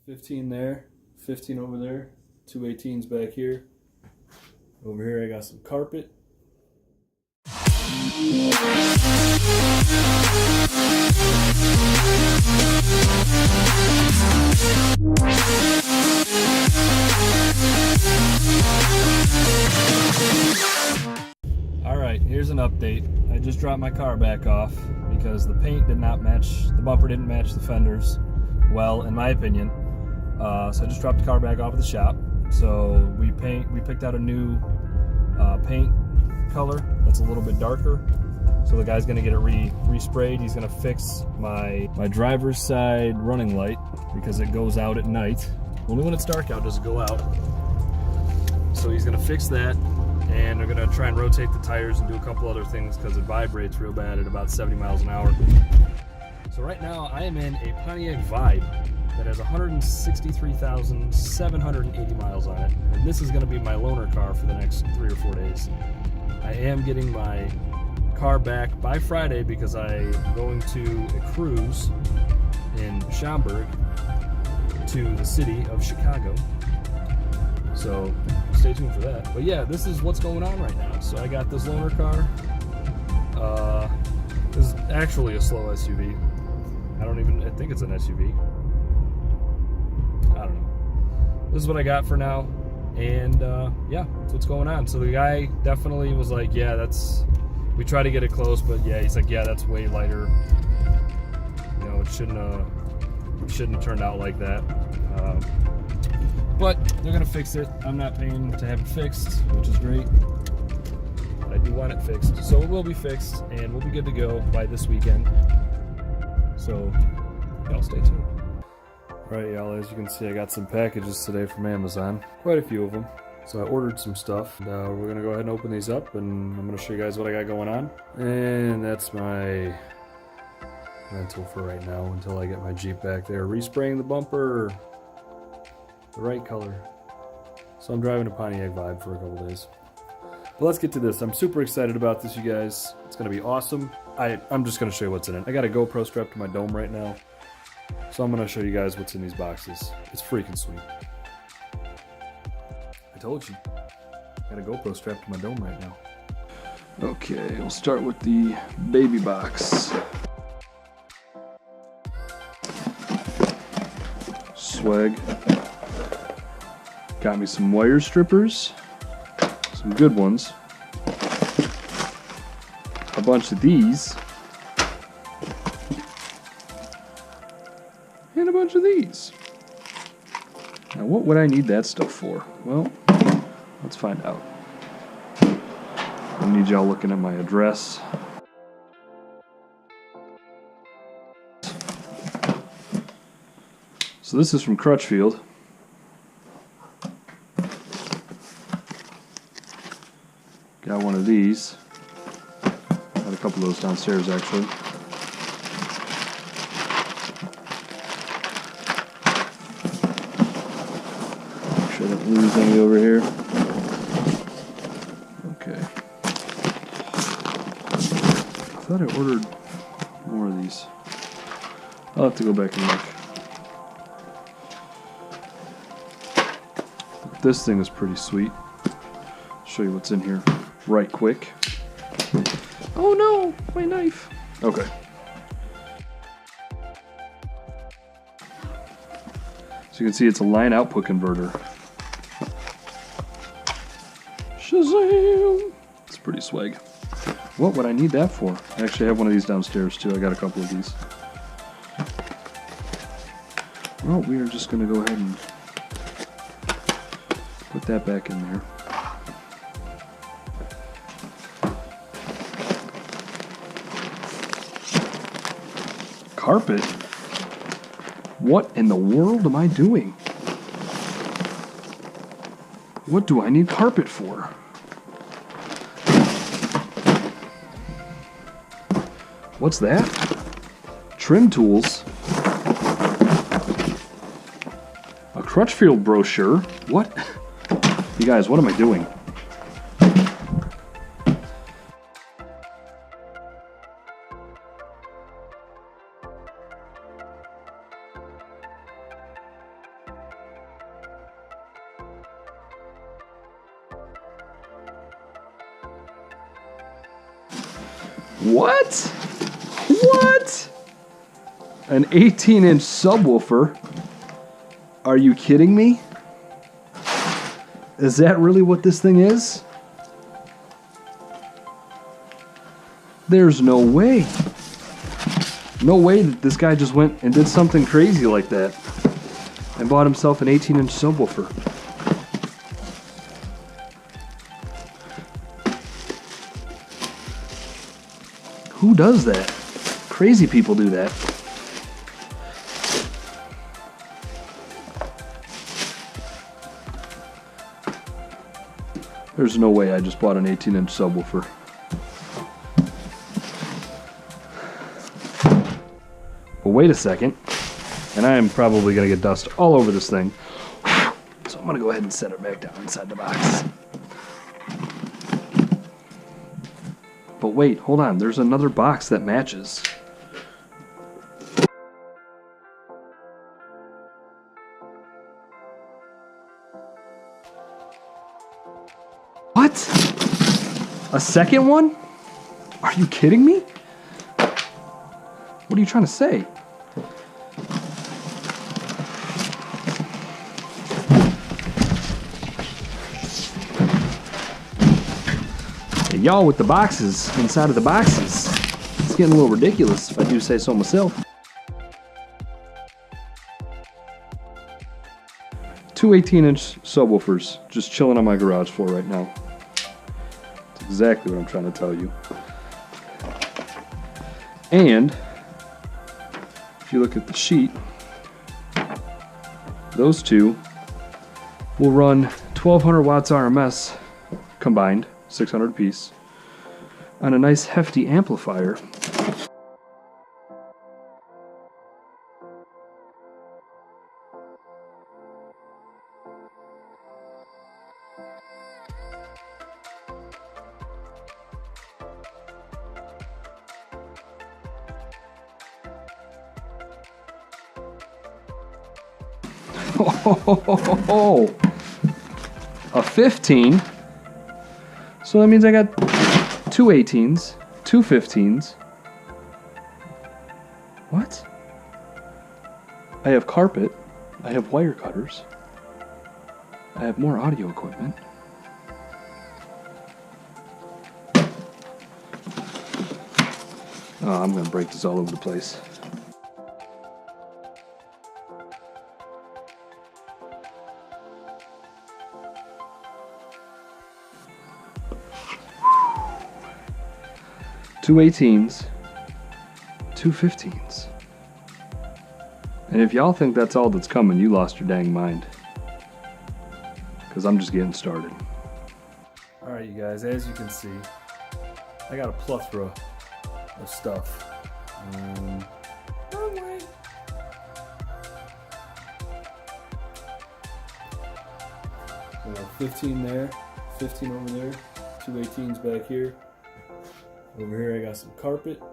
15 there, 15 over there, two 18s back here. Over here I got some carpet. Alright, here's an update. I just dropped my car back off because the paint did not match, the bumper didn't match the fenders well, in my opinion. So I just dropped the car back off at the shop. So we picked out a new paint color that's a little bit darker. So the guy's gonna get it resprayed. He's gonna fix my driver's side running light because it goes out at night. Only when it's dark out does it go out. So he's gonna fix that, and they're gonna try and rotate the tires and do a couple other things because it vibrates real bad at about 70 miles an hour. So right now I am in a Pontiac Vibe that has 163,780 miles on it, and this is going to be my loaner car for the next 3 or 4 days. I am getting my car back by Friday because I'm going to a cruise in Schaumburg to the city of Chicago. So stay tuned for that. But yeah, this is what's going on right now. So I got this loaner car. This is actually a slow SUV. I think it's an SUV. I don't know. This is what I got for now, and yeah, that's what's going on. So the guy definitely was like, yeah, we try to get it close, but yeah, he's like, yeah, that's way lighter. You know, it shouldn't have turned out like that. But they're gonna fix it. I'm not paying to have it fixed, which is great. But I do want it fixed, so it will be fixed, and we'll be good to go by this weekend. So y'all stay tuned. Alright y'all, as you can see I got some packages today from Amazon, quite a few of them. So I ordered some stuff, and we're going to go ahead and open these up, and I'm going to show you guys what I got going on. And that's my rental for right now until I get my Jeep back there. Respraying the bumper the right color. So I'm driving a Pontiac Vibe for a couple days. But let's get to this. I'm super excited about this, you guys. It's going to be awesome. I'm just going to show you what's in it. I got a GoPro strapped to my dome right now. So I'm going to show you guys what's in these boxes. It's freaking sweet. I told you. I got a GoPro strapped to my dome right now. Okay, we'll start with the baby box. Swag. Got me some wire strippers. Some good ones. A bunch of these. And a bunch of these. Now what would I need that stuff for? Well, let's find out. I need y'all looking at my address. So this is from Crutchfield. Got one of these. Got a couple of those downstairs actually. Lose any over here. Okay. I thought I ordered more of these. I'll have to go back and look. But this thing is pretty sweet. I'll show you what's in here right quick. Oh no, my knife. Okay. So you can see it's a line output converter. Shazam! It's pretty swag. What would I need that for? I actually have one of these downstairs too. I got a couple of these. Well, we are just going to go ahead and put that back in there. Carpet? What in the world am I doing? What do I need carpet for? What's that? Trim tools? A Crutchfield brochure? What? You guys, what am I doing? What? What? An 18-inch subwoofer? Are you kidding me? Is that really what this thing is? There's no way. No way that this guy just went and did something crazy like that and bought himself an 18-inch subwoofer. Who does that? Crazy people do that. There's no way I just bought an 18-inch subwoofer. But wait a second, and I am probably going to get dust all over this thing. So I'm going to go ahead and set it back down inside the box. But wait, hold on, there's another box that matches. What? A second one? Are you kidding me? What are you trying to say? Hey, y'all with the boxes inside of the boxes. It's getting a little ridiculous if I do say so myself. Two 18-inch subwoofers just chilling on my garage floor right now. That's exactly what I'm trying to tell you. And if you look at the sheet, those two will run 1200 watts RMS combined, 600 apiece, on a nice hefty amplifier. Oh, a 15. So that means I got two 18s, two 15s. What? I have carpet. I have wire cutters. I have more audio equipment. Oh, I'm gonna break this all over the place. Two 18s, two 15s. And if y'all think that's all that's coming, you lost your dang mind. Because I'm just getting started. Alright, you guys, as you can see, I got a plethora of stuff. Wrong way. So 15 there, 15 over there, two 18s back here. Over here I got some carpet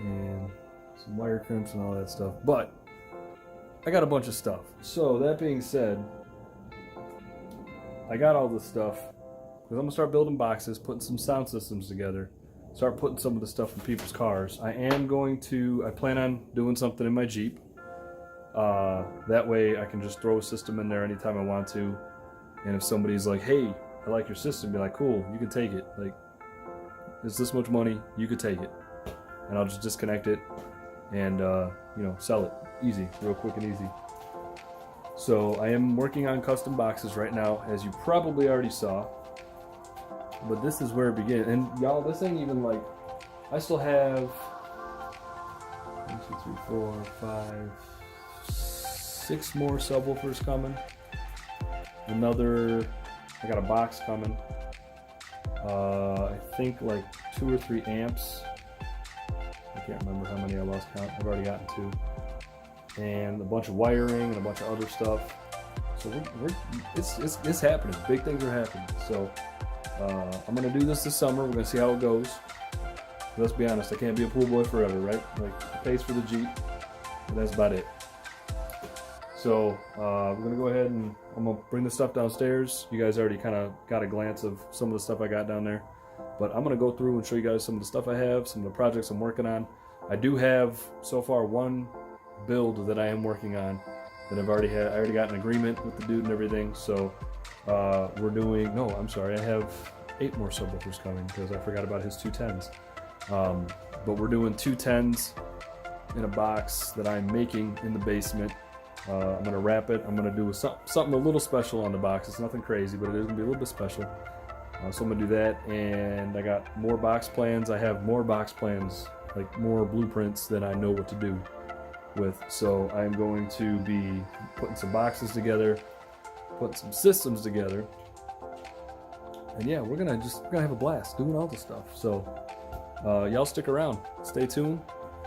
and some wire crimps and all that stuff. But I got a bunch of stuff. So that being said, I got all this stuff because I'm gonna start building boxes, putting some sound systems together, start putting some of the stuff in people's cars. I plan on doing something in my Jeep. That way I can just throw a system in there anytime I want to. And if somebody's like, hey, I like your system, be like, cool, you can take it. Like, it's this much money, you could take it. And I'll just disconnect it and, sell it. Easy, real quick and easy. So I am working on custom boxes right now, as you probably already saw. But this is where it begins. And y'all, this ain't even like, I still have 1, 2, 3, 4, 5, 6 more subwoofers coming. I got a box coming. I think like 2 or 3 amps. I can't remember how many I lost count. I've already gotten 2. And a bunch of wiring and a bunch of other stuff. So it's happening. Big things are happening. So I'm gonna do this summer. We're gonna see how it goes. Let's be honest, I can't be a pool boy forever, right? Like, it pays for the Jeep, but that's about it. So we're gonna go ahead and I'm gonna bring the stuff downstairs. You guys already kind of got a glance of some of the stuff I got down there. But I'm gonna go through and show you guys some of the stuff I have, some of the projects I'm working on. I do have so far one build that I am working on that I already got an agreement with the dude and everything. So we're doing, no, I'm sorry, I have 8 more subwoofers coming because I forgot about his 210s. But we're doing 210s in a box that I'm making in the basement. I'm gonna wrap it. I'm gonna do something a little special on the box. It's nothing crazy, but it is gonna be a little bit special. So I'm gonna do that, and I got more box plans. I have more box plans, like more blueprints than I know what to do with. So I'm going to be putting some boxes together, putting some systems together, and yeah, we're gonna have a blast doing all this stuff. So y'all stick around, stay tuned.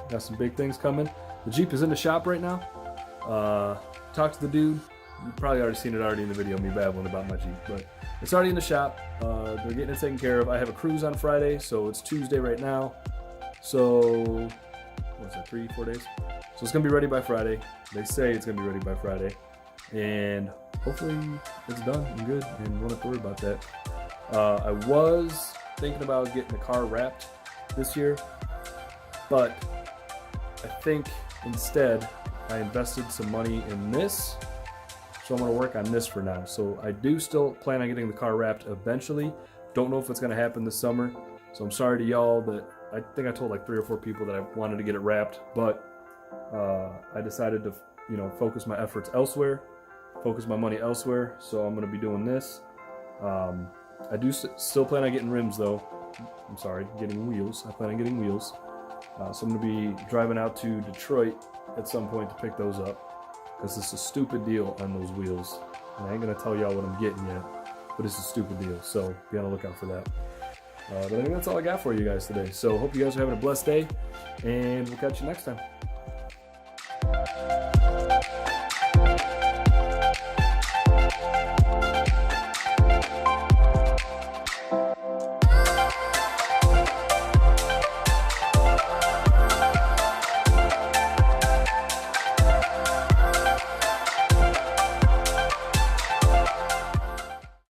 Got some big things coming. The Jeep is in the shop right now. Talked to the dude. You've probably already seen it in the video, me babbling about my Jeep, but it's already in the shop. They're getting it taken care of. I have a cruise on Friday, so it's Tuesday right now. So, what's it, 3-4 days? So it's gonna be ready by Friday. They say it's gonna be ready by Friday, and hopefully it's done and good, and won't have to worry about that. I was thinking about getting the car wrapped this year, but I think instead I invested some money in this. So I'm going to work on this for now. So I do still plan on getting the car wrapped eventually. Don't know if it's going to happen this summer. So I'm sorry to y'all that I think I told like 3 or 4 people that I wanted to get it wrapped, but I decided to, focus my efforts elsewhere, focus my money elsewhere. So I'm going to be doing this. I do still plan on getting rims though. I'm sorry, getting wheels. I plan on getting wheels. So I'm going to be driving out to Detroit at some point to pick those up. Because it's a stupid deal on those wheels. And I ain't gonna tell y'all what I'm getting yet, but it's a stupid deal, so be on the lookout for that. But I think that's all I got for you guys today. So hope you guys are having a blessed day, and we'll catch you next time.